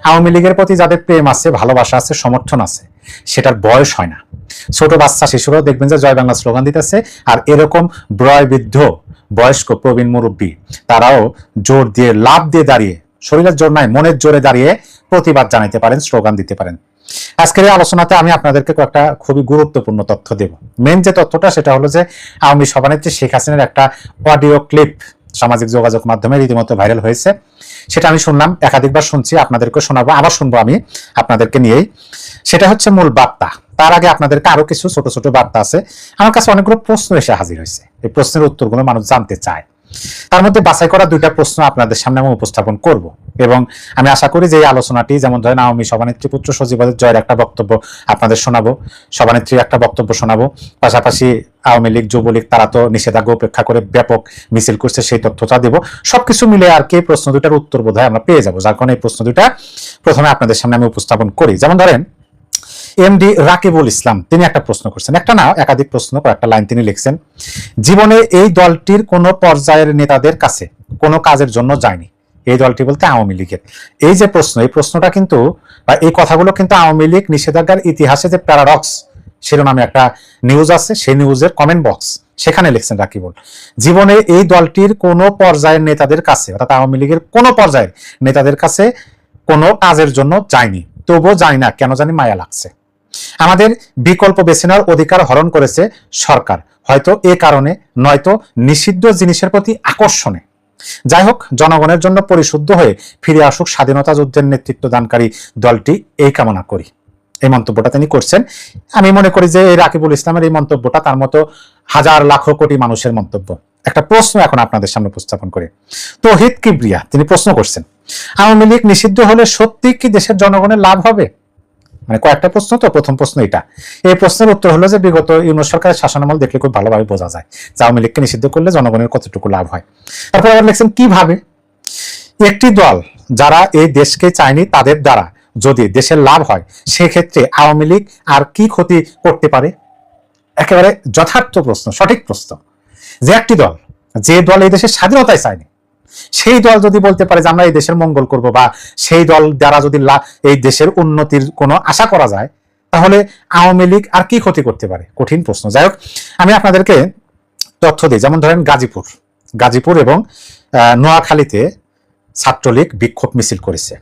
আওয়ামী লীগের প্রতি যাদের প্রেম আছে, ভালোবাসা আছে, সমর্থন আছে, সেটার বয়স হয় না। ছোট বাচ্চা শিশুরাও দেখবেন যে জয় বাংলা স্লোগান দিতেছে, আর এরকম বয়োবৃদ্ধ বয়স্ক প্রবীণ মুরব্বী তারাও জোর দিয়ে, লাভ দিয়ে দাঁড়িয়ে, শরীরের জোর নাই মনের জোরে দাঁড়িয়ে প্রতিবাদ জানাতে পারেন, স্লোগান দিতে পারেন। আজকের এই আলোচনাতে আমি আপনাদেরকে একটা খুবই গুরুত্বপূর্ণ তথ্য দেব। মেন যে তথ্যটা সেটা হলো যে আওয়ামী সভানেত্রী শেখ হাসিনার একটা অডিও ক্লিপ সামাজিক যোগাযোগ মাধ্যমে রীতিমতো ভাইরাল হয়েছে। সেটা আমি শুনলাম, একাধিকবার শুনছি, আপনাদেরকে শোনাবো, আবার শুনবো আমি আপনাদেরকে নিয়েই। সেটা হচ্ছে মূল বার্তা। তার আগে আপনাদেরকে আরো কিছু ছোট ছোট বার্তা আছে। আমার কাছে অনেকগুলো প্রশ্ন এসে হাজির হয়েছে, এই প্রশ্নের উত্তরগুলো মানুষ জানতে চায়। তার মধ্যে বাছাই করা দুইটা প্রশ্ন আপনাদের সামনে আমি উপস্থাপন করব, এবং আমি আশা করি যে এই আলোচনাটি, যেমন ধরেন আওয়ামী সভানেত্রী পুত্র সজীবাদের জয়ের একটা বক্তব্য আপনাদের শোনাবো, সভানেত্রীর একটা বক্তব্য শোনাবো, পাশাপাশি আওয়ামী লীগ যুবলীগ তারা তো নিষেধাজ্ঞা উপেক্ষা করে ব্যাপক মিছিল করছে, সেই তথ্যটা দেব। সবকিছু মিলে আর কি প্রশ্ন দুটার উত্তর বোধহয় আমরা পেয়ে যাবো, যার কারণে এই প্রশ্ন দুটা প্রথমে আপনাদের সামনে আমি উপস্থাপন করি। যেমন ধরেন এমডি রাকিবুল ইসলাম তিনি একটা প্রশ্ন করছেন, একটা না একাধিক প্রশ্ন, একটা লাইন তিনি লিখছেন, জীবনে এই দলটির কোনো পর্যায়ের নেতাদের কাছে কোনো কাজের জন্য যায়নি। এই দলটি বলতে আওয়ামী লীগের। এই যে প্রশ্ন, এই প্রশ্নটা কিন্তু বা এই কথাগুলো কিন্তু আওয়ামী লীগ নিষেধাজ্ঞার ইতিহাসে যে প্যারাডক্স শিরোনামে একটা নিউজ আছে, সেই নিউজের কমেন্ট বক্স, সেখানে লিখছেন রাকিবুল, জীবনে এই দলটির কোনো পর্যায়ের নেতাদের কাছে, অর্থাৎ আওয়ামী লীগের কোনো পর্যায়ের নেতাদের কাছে কোনো কাজের জন্য যায়নি, তবুও জানি না কেন জানি মায়া লাগছে। আমাদের বিকল্প বেছে নেওয়ার অধিকার হরণ করেছে সরকার, হয়তো এ কারণে, নয়তো নিষিদ্ধ জিনিসের প্রতি আকর্ষণে। যাই হোক, জনগণের জন্য পরিশুদ্ধ হয়ে ফিরে আসুক স্বাধীনতা যুদ্ধের নেতৃত্ব দানকারী দলটি, এই কামনা করি। এই মন্তব্যটা তিনি করছেন। আমি মনে করি যে এই রাকিবুল ইসলামের এই মন্তব্যটা তার মতো হাজার লাখ কোটি মানুষের মন্তব্য। একটা প্রশ্ন এখন আপনাদের সামনে উপস্থাপন করে, তৌহিদ কিবরিয়া তিনি প্রশ্ন করছেন, আওয়ামী লীগ নিষিদ্ধ হলে সত্যি কি দেশের জনগণের লাভ হবে? মানে কয়েকটা প্রশ্ন, তো প্রথম প্রশ্ন এটা। এই প্রশ্নের উত্তর হলো যে বিগত ইউনূস সরকারের শাসনামল দেখলে খুব ভালোভাবে বোঝা যায় যে আওয়ামী লীগকে নিষিদ্ধ করলে জনগণের কতটুকু লাভ হয়। তারপর আবার লিখছেন কিভাবে, একটি দল যারা এই দেশকে চায়নি তাদের দ্বারা যদি দেশের লাভ হয়, সেক্ষেত্রে আওয়ামী লীগ আর কি ক্ষতি করতে পারে? একেবারে যথার্থ প্রশ্ন, সঠিক প্রশ্ন। যে একটি দল, যে দল এই দেশের স্বাধীনতায় চায়নি, সেই দল যদি বলতে পারে যে আমরা এই দেশের মঙ্গল করব, বা সেই দল দ্বারা যদি এই দেশের উন্নতির কোনো আশা করা যায়, তাহলে আওয়ামী লীগ আর কি ক্ষতি করতে পারে? কঠিন প্রশ্ন। যাই হোক, আমি আপনাদেরকে তথ্য দিই। যেমন ধরেন গাজীপুর এবং নোয়াখালীতে ছাত্রলীগ বিক্ষোভ মিছিল করেছে।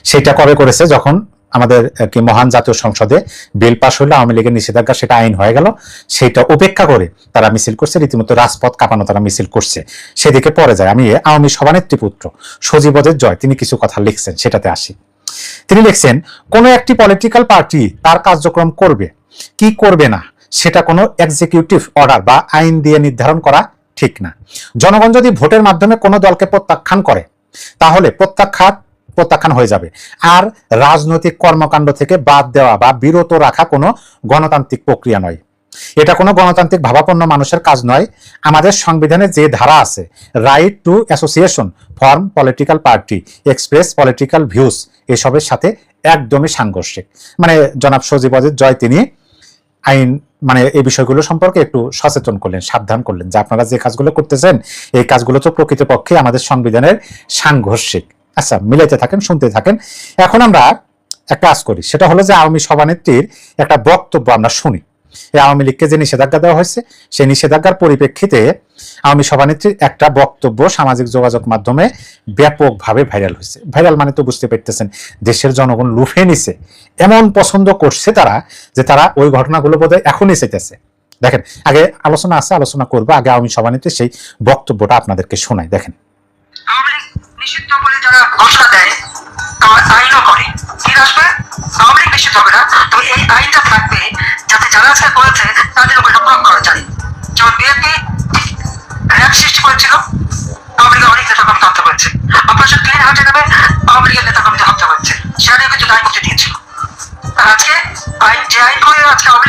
সেটা কবে করেছে? যখন আমাদের কি মহান জাতীয় সংসদে বিল পাস হলো, আওয়ামী লীগের নিষেধাজ্ঞা সেটা আইন হয়ে গেল, সেটা উপেক্ষা করে তারা মিছিল করছে, রীতিমতো রাজপথ কাঁপানো তারা মিছিল করছে। সেদিকে পরে যায়। আমি আওয়ামী সভানেত্রী পুত্র সজীবদের জয় তিনি কিছু কথা লিখছেন, সেটাতে আসি। তিনি লিখছেন, কোন একটি পলিটিক্যাল পার্টি তার কার্যক্রম করবে কি করবে না, সেটা কোনো এক্সিকিউটিভ অর্ডার বা আইন দিয়ে নির্ধারণ করা ঠিক না। জনগণ যদি ভোটের মাধ্যমে কোনো দলকে প্রত্যাখ্যান করে, তাহলে প্রত্যাখ্যান হয়ে যাবে। আর রাজনৈতিক কর্মকাণ্ড থেকে বাদ দেওয়া বা বিরত রাখা কোনো গণতান্ত্রিক প্রক্রিয়া নয়। এটা কোনো গণতান্ত্রিক ভাবাপন্ন মানুষের কাজ নয়। আমাদের সংবিধানে যে ধারা আছে, right two association, form political party, express political views, এসবের সাথে একদমই সাংঘর্ষিক। মানে জনাব সজীবদের জয় তিনি আইন মানে এই বিষয়গুলো সম্পর্কে একটু সচেতন করলেন, সাবধান করলেন যে আপনারা যে কাজগুলো করতেছেন, এই কাজগুলো তো প্রকৃতপক্ষে আমাদের সংবিধানের সাংঘর্ষিক। আচ্ছা, মিলাইতে থাকেন, শুনতে থাকেন। এখন আমরা একটা কাজ করি, সেটা হলো যে আওয়ামী সভানেত্রীর একটা বক্তব্য আমরা শুনি। এই আওয়ামী লীগকে যে নিষেধাজ্ঞা দেওয়া হয়েছে, সেই নিষেধাজ্ঞার পরিপ্রেক্ষিতে আওয়ামী সভানেত্রীর একটা বক্তব্য সামাজিক যোগাযোগ মাধ্যমে ব্যাপকভাবে ভাইরাল হয়েছে। ভাইরাল মানে তো বুঝতে পারতেছেন, দেশের জনগণ লুফে নিছে, এমন পছন্দ করছে তারা, যে তারা ওই ঘটনাগুলো বোধহয় এখনই চাইতেছে। দেখেন, আগে আলোচনা আছে, আলোচনা করবো, আগে আওয়ামী সভানেত্রীর সেই বক্তব্যটা আপনাদেরকে শোনাই। দেখেন, নিষিদ্ধ বলে যারা ঘোষণা দেয়, আইনও করে, কি আসবে? আওয়ামী লীগ নিষিদ্ধ হবে না, তবে এই আইনটা থাকবে যাতে যারা আজকে করেছে তাদের উপর প্রয়োগ করা যায়। যেমন বিএনপি র্যাব সৃষ্টি করেছিল, আওয়ামী লীগের অনেক নেতা কর্মী হত্যা করেছে। অপারেশন ক্লিন হার্টে নামে আওয়ামী লীগের নেতা কর্মীদের হত্যা করেছে, সেটা নিয়ে কিন্তু দায় মুক্তি দিয়েছিল। আর আজকে আইন, যে আইন করে আজকে আওয়ামী